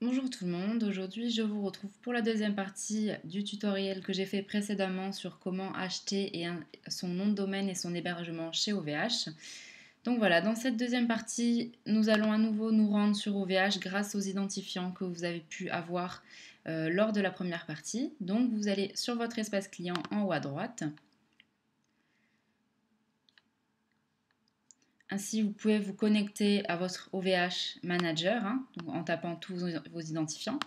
Bonjour tout le monde, aujourd'hui je vous retrouve pour la deuxième partie du tutoriel que j'ai fait précédemment sur comment acheter son nom de domaine et son hébergement chez OVH. Donc voilà, dans cette deuxième partie, nous allons à nouveau nous rendre sur OVH grâce aux identifiants que vous avez pu avoir lors de la première partie. Donc vous allez sur votre espace client en haut à droite. Ainsi, vous pouvez vous connecter à votre OVH Manager en tapant tous vos identifiants.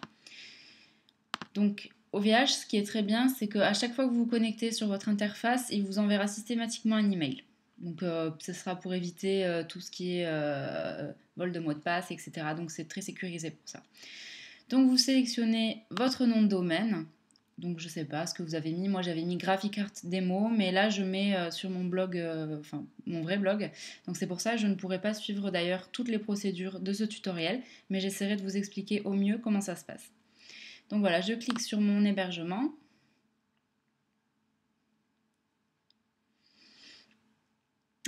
Donc, OVH, ce qui est très bien, c'est qu'à chaque fois que vous vous connectez sur votre interface, il vous enverra systématiquement un email. Donc, ce sera pour éviter tout ce qui est vol de mot de passe, etc. Donc, c'est très sécurisé pour ça. Donc, vous sélectionnez votre nom de domaine. Donc, je ne sais pas ce que vous avez mis. Moi, j'avais mis Graphic Art Demo, mais là, je mets sur mon blog, enfin, mon vrai blog. Donc, c'est pour ça que je ne pourrai pas suivre d'ailleurs toutes les procédures de ce tutoriel, mais j'essaierai de vous expliquer au mieux comment ça se passe. Donc voilà, je clique sur mon hébergement.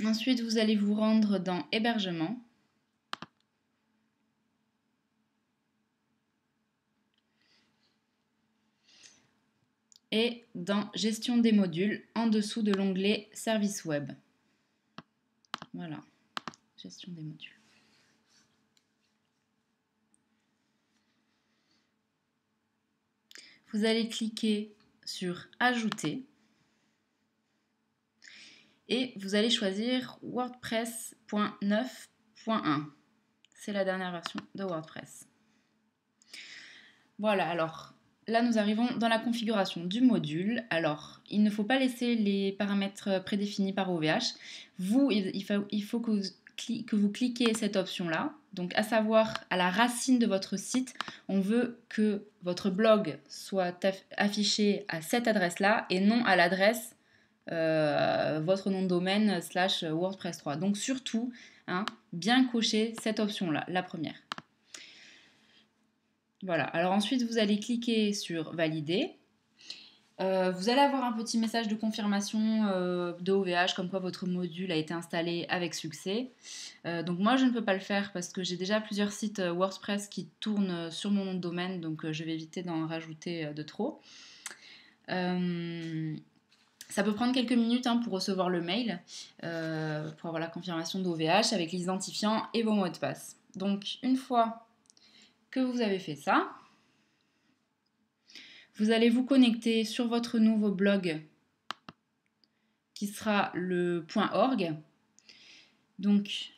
Ensuite, vous allez vous rendre dans Hébergement. Et dans Gestion des modules, en dessous de l'onglet Service web. Voilà, Gestion des modules. Vous allez cliquer sur Ajouter. Et vous allez choisir WordPress.9.1. C'est la dernière version de WordPress. Voilà, alors là nous arrivons dans la configuration du module. Alors, il ne faut pas laisser les paramètres prédéfinis par OVH. Il faut que vous cliquez cette option-là. Donc, à savoir, à la racine de votre site, on veut que votre blog soit affiché à cette adresse-là et non à l'adresse votre nom de domaine / WordPress 3. Donc, surtout, bien cocher cette option-là, la première. Voilà, alors ensuite vous allez cliquer sur Valider. Vous allez avoir un petit message de confirmation de OVH comme quoi votre module a été installé avec succès. Donc moi je ne peux pas le faire parce que j'ai déjà plusieurs sites WordPress qui tournent sur mon nom de domaine, donc je vais éviter d'en rajouter de trop. Ça peut prendre quelques minutes pour recevoir le mail, pour avoir la confirmation d'OVH avec l'identifiant et vos mots de passe. Donc une fois que vous avez fait ça, vous allez vous connecter sur votre nouveau blog qui sera le .org. Donc,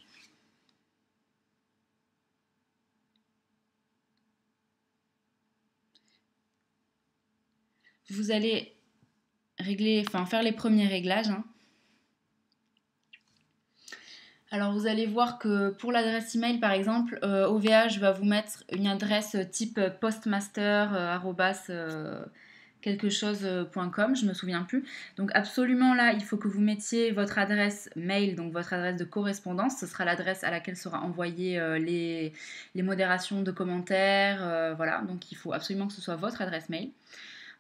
vous allez faire les premiers réglages. Alors vous allez voir que pour l'adresse email par exemple, OVH va vous mettre une adresse type postmaster quelque chose.com, je me souviens plus. Donc absolument là, il faut que vous mettiez votre adresse mail, donc votre adresse de correspondance. Ce sera l'adresse à laquelle sera envoyée les modérations de commentaires. Voilà, donc il faut absolument que ce soit votre adresse mail.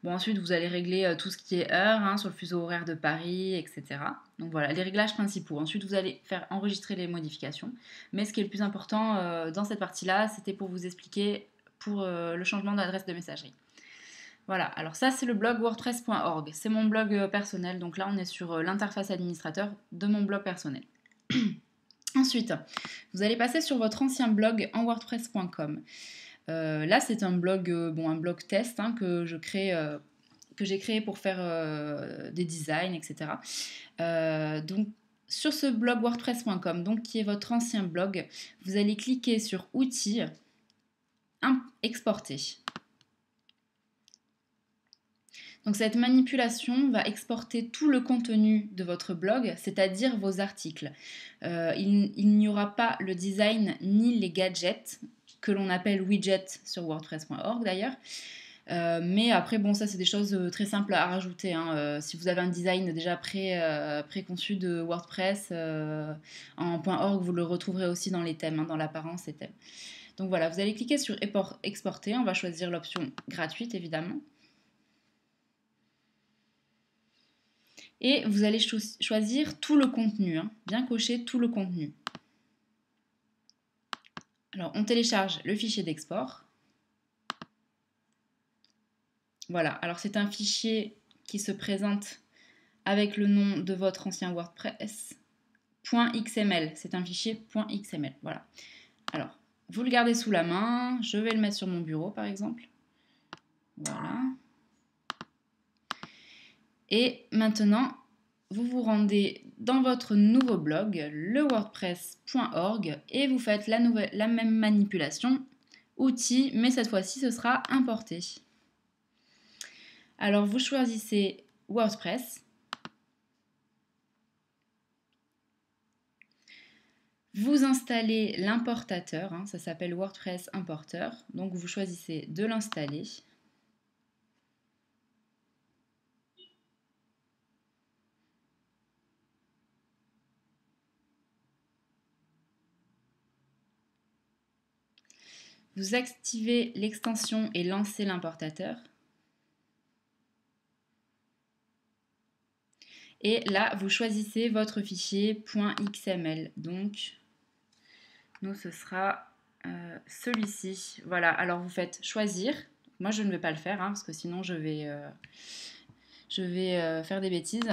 Bon, ensuite, vous allez régler tout ce qui est heure, sur le fuseau horaire de Paris, etc. Donc voilà, les réglages principaux. Ensuite, vous allez faire enregistrer les modifications. Mais ce qui est le plus important dans cette partie-là, c'était pour vous expliquer pour le changement d'adresse de messagerie. Voilà, alors ça c'est le blog wordpress.org. C'est mon blog personnel, donc là on est sur l'interface administrateur de mon blog personnel. Ensuite, vous allez passer sur votre ancien blog en wordpress.com. Là, c'est un blog, un blog test que j'ai créé pour faire des designs, etc. Donc, sur ce blog wordpress.com, donc qui est votre ancien blog, vous allez cliquer sur Outils, Exporter. Donc cette manipulation va exporter tout le contenu de votre blog, c'est-à-dire vos articles. Il n'y aura pas le design ni les gadgets que l'on appelle widgets sur wordpress.org d'ailleurs. Mais après, bon, ça c'est des choses très simples à rajouter. Si vous avez un design déjà préconçu de WordPress en .org, vous le retrouverez aussi dans les thèmes, dans l'apparence et thèmes. Donc voilà, vous allez cliquer sur Exporter. On va choisir l'option gratuite évidemment. Et vous allez choisir tout le contenu, bien cocher tout le contenu. Alors on télécharge le fichier d'export. Voilà, alors c'est un fichier qui se présente avec le nom de votre ancien WordPress, .xml, c'est un fichier .xml, voilà. Alors, vous le gardez sous la main, je vais le mettre sur mon bureau par exemple. Voilà. Et maintenant, vous vous rendez dans votre nouveau blog, le wordpress.org, et vous faites la même manipulation, outils, mais cette fois-ci ce sera importé. Alors vous choisissez WordPress. Vous installez l'importateur, hein, ça s'appelle WordPress Importer, donc vous choisissez de l'installer. Vous activez l'extension et lancez l'importateur. Et là, vous choisissez votre fichier .xml. Donc, nous, ce sera celui-ci. Voilà, alors vous faites choisir. Moi, je ne vais pas le faire, hein, parce que sinon, je vais faire des bêtises.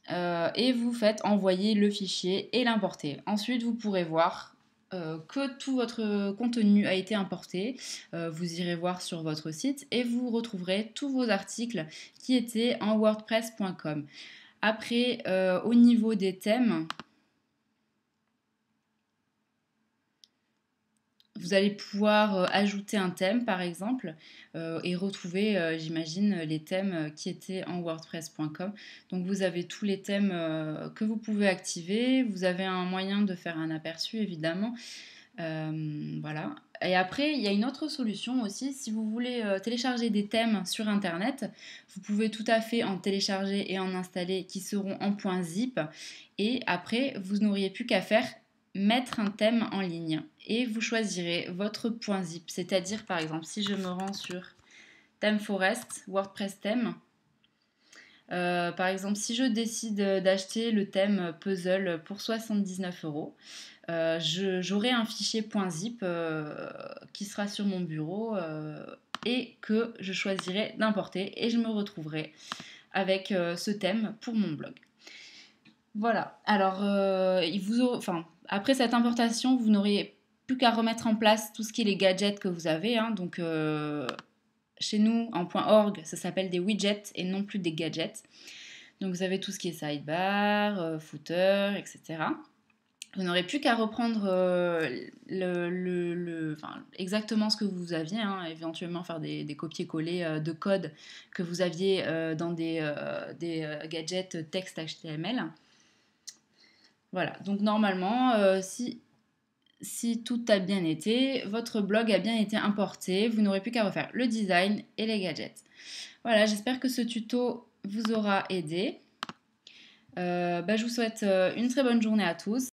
Et vous faites envoyer le fichier et l'importer. Ensuite, vous pourrez voir que tout votre contenu a été importé. Vous irez voir sur votre site et vous retrouverez tous vos articles qui étaient en wordpress.com. Après, au niveau des thèmes, vous allez pouvoir ajouter un thème par exemple et retrouver, j'imagine, les thèmes qui étaient en wordpress.com. Donc vous avez tous les thèmes que vous pouvez activer. Vous avez un moyen de faire un aperçu évidemment. Voilà. Et après, il y a une autre solution aussi. Si vous voulez télécharger des thèmes sur Internet, vous pouvez tout à fait en télécharger et en installer qui seront en .zip. Et après, vous n'auriez plus qu'à faire mettre un thème en ligne. Et vous choisirez votre .zip. C'est-à-dire, par exemple, si je me rends sur ThemeForest, WordPress thème, par exemple, si je décide d'acheter le thème puzzle pour 79 €, j'aurai un fichier .zip qui sera sur mon bureau et que je choisirai d'importer et je me retrouverai avec ce thème pour mon blog. Voilà, alors après cette importation, vous n'aurez plus qu'à remettre en place tout ce qui est les gadgets que vous avez, hein. Donc chez nous, en .org, ça s'appelle des widgets et non plus des gadgets. Donc vous avez tout ce qui est sidebar, footer, etc. Vous n'aurez plus qu'à reprendre exactement ce que vous aviez, hein, éventuellement faire des copier-coller de code que vous aviez dans des gadgets texte HTML. Voilà, donc normalement, si tout a bien été, votre blog a bien été importé, vous n'aurez plus qu'à refaire le design et les gadgets. Voilà, j'espère que ce tuto vous aura aidé. Je vous souhaite une très bonne journée à tous.